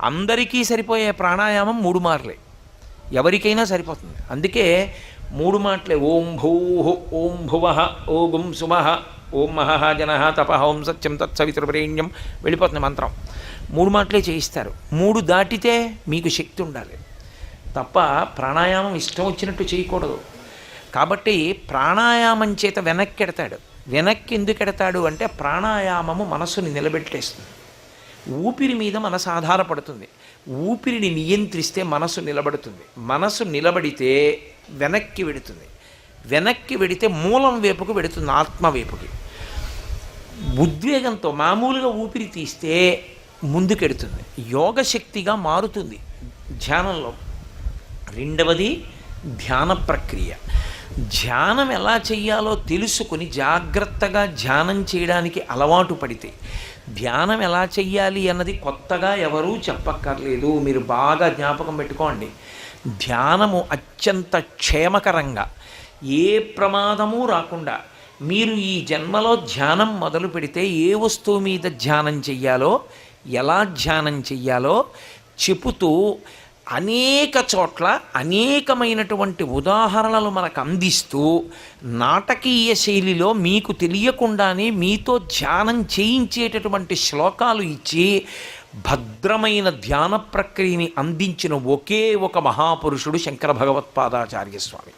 అందరికీ సరిపోయే ప్రాణాయామం 3 మార్లే, ఎవరికైనా సరిపోతుంది. అందుకే 3 మాటలే. ఓం భూః ఓం భువః ఓం సుమః ఓం మహః జనః తపః ఓం సత్యం తత్సవితుర్వరేణ్యం వెళ్ళిపోతుంది మంత్రం. 3 మాటలే చేయిస్తారు. 3 దాటితే మీకు శక్తి ఉండాలి తప్ప ప్రాణాయామం ఇష్టం వచ్చినట్టు చేయకూడదు. కాబట్టి ప్రాణాయామం చేత వెనక్కెడతాడు. వెనక్కి ఎందుకు ఎడతాడు అంటే ప్రాణాయామము మనసుని నిలబెట్టేస్తుంది. ఊపిరి మీద మనసు ఆధారపడుతుంది. ఊపిరిని నియంత్రిస్తే మనసు నిలబడుతుంది. మనసు నిలబడితే వెనక్కి వెడుతుంది. వెనక్కి వెడితే మూలం వైపుకు వెడుతుంది, ఆత్మ వైపుకి. ఉద్వేగంతో మామూలుగా ఊపిరి తీస్తే ముందుకెడుతుంది, యోగశక్తిగా మారుతుంది ధ్యానంలో. రెండవది ధ్యాన ప్రక్రియ. ధ్యానం ఎలా చెయ్యాలో తెలుసుకుని జాగ్రత్తగా ధ్యానం చేయడానికి అలవాటు పడితే, ధ్యానం ఎలా చెయ్యాలి అన్నది కొత్తగా ఎవరూ చెప్పక్కర్లేదు. మీరు బాగా జ్ఞాపకం పెట్టుకోండి. ధ్యానము అత్యంత క్షేమకరంగా, ఏ ప్రమాదము రాకుండా మీరు ఈ జన్మలో ధ్యానం మొదలు పెడితే ఏ వస్తువు మీద ధ్యానం చెయ్యాలో, ఎలా ధ్యానం చెయ్యాలో చెబుతూ అనేక చోట్ల అనేకమైనటువంటి ఉదాహరణలు మనకు అందిస్తూ నాటకీయ శైలిలో మీకు తెలియకుండానే మీతో ధ్యానం చేయించేటటువంటి శ్లోకాలు ఇచ్చి భద్రమైన ధ్యాన ప్రక్రియని అందించిన ఒకే ఒక మహాపురుషుడు శంకర భగవత్పాదాచార్య స్వామి.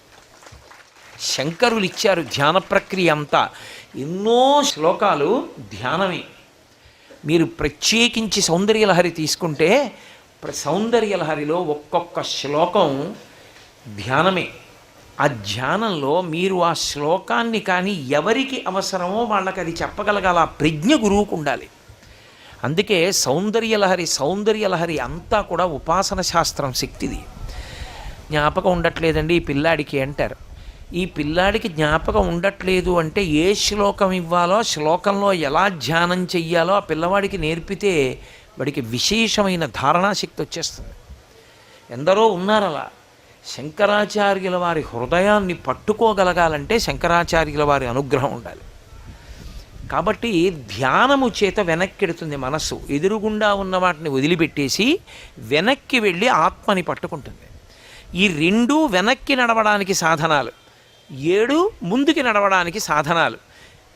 శంకరులు ఇచ్చారు ధ్యాన ప్రక్రియ అంతా. ఎన్నో శ్లోకాలు ధ్యానమే. మీరు ప్రత్యేకించి సౌందర్యలహరి తీసుకుంటే సౌందర్యలహరిలో ఒక్కొక్క శ్లోకం ధ్యానమే. ఆ ధ్యానంలో మీరు ఆ శ్లోకాన్ని కానీ ఎవరికి అవసరమో వాళ్ళకి అది చెప్పగలగాల ఆ ప్రజ్ఞ గురువుకు ఉండాలి. అందుకే సౌందర్యలహరి అంతా కూడా ఉపాసన శాస్త్రం శక్తిది. జ్ఞాపకం ఉండట్లేదండి ఈ పిల్లాడికి అంటారు. ఈ పిల్లాడికి జ్ఞాపకం ఉండట్లేదు అంటే ఏ శ్లోకం ఇవ్వాలో, శ్లోకంలో ఎలా ధ్యానం చెయ్యాలో ఆ పిల్లవాడికి నేర్పితే వాడికి విశేషమైన ధారణాశక్తి వచ్చేస్తుంది. ఎందరో ఉన్నారు అలా. శంకరాచార్యుల వారి హృదయాన్ని పట్టుకోగలగాలంటే శంకరాచార్యుల వారి అనుగ్రహం ఉండాలి. కాబట్టి ధ్యానము చేత వెనక్కెడుతుంది మనస్సు. ఎదురుగుండా ఉన్న వాటిని వదిలిపెట్టేసి వెనక్కి వెళ్ళి ఆత్మని పట్టుకుంటుంది. ఈ 2 వెనక్కి నడవడానికి సాధనాలు, 7 ముందుకి నడవడానికి సాధనాలు.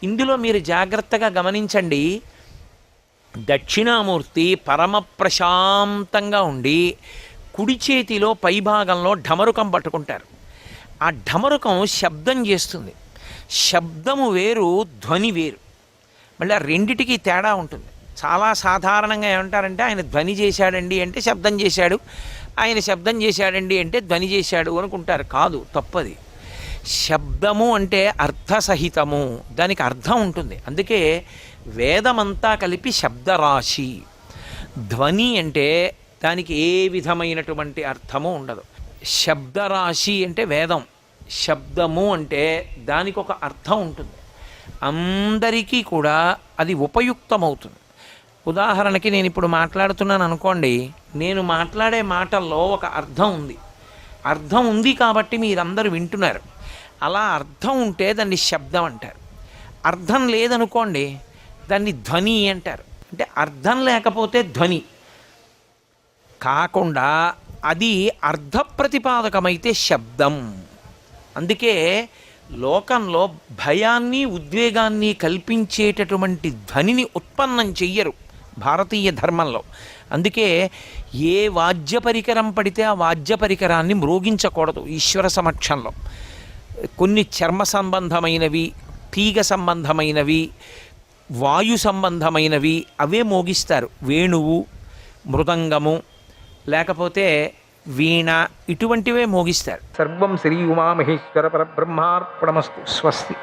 ఇందులో మీరు జాగ్రత్తగా గమనించండి. దక్షిణామూర్తి పరమ ప్రశాంతంగా ఉండి కుడి చేతిలో పైభాగంలో ఢమరుకం పట్టుకుంటారు. ఆ ఢమరుకం శబ్దం చేస్తుంది. శబ్దము వేరు, ధ్వని వేరు. మళ్ళీ ఆ రెండిటికి తేడా ఉంటుంది. చాలా సాధారణంగా ఏమంటారంటే ఆయన ధ్వని చేశాడండి అంటే శబ్దం చేశాడు, ఆయన శబ్దం చేశాడండి అంటే ధ్వని చేశాడు అనుకుంటారు. కాదు, తప్పది. శబ్దము అంటే అర్థసహితము, దానికి అర్థం ఉంటుంది. అందుకే వేదమంతా కలిపి శబ్దరాశి. ధ్వని అంటే దానికి ఏ విధమైనటువంటి అర్థము ఉండదు. శబ్దరాశి అంటే వేదం, శబ్దము అంటే దానికి ఒక అర్థం ఉంటుంది. అందరికీ కూడా అది ఉపయుక్తమవుతుంది. ఉదాహరణకి నేను ఇప్పుడు మాట్లాడుతున్నాను అనుకోండి, నేను మాట్లాడే మాటల్లో ఒక అర్థం ఉంది. అర్థం ఉంది కాబట్టి మీరందరూ వింటున్నారు. అలా అర్థం ఉంటే దాన్ని శబ్దం అంటారు. అర్థం లేదనుకోండి దాన్ని ధ్వని అంటారు. అంటే అర్థం లేకపోతే ధ్వని కాకుండా అది అర్థ ప్రతిపాదకమైతే శబ్దం. అందుకే లోకంలో భయాన్ని ఉద్వేగాన్ని కల్పించేటటువంటి ధ్వనిని ఉత్పన్నం చెయ్యరు భారతీయ ధర్మంలో. అందుకే ఏ వాద్య పరికరం పడితే ఆ వాద్య పరికరాన్ని మ్రోగించకూడదు ఈశ్వర సమక్షంలో. కొన్ని చర్మ సంబంధమైనవి, తీగ సంబంధమైనవి, వాయు సంబంధమైనవి అవే మోగిస్తారు. వేణువు, మృదంగము, లేకపోతే వీణ, ఇటువంటివే మోగిస్తారు. సర్వం శ్రీ ఉమామహేశ్వర పరబ్రహ్మార్పణమస్తు. స్వస్తి.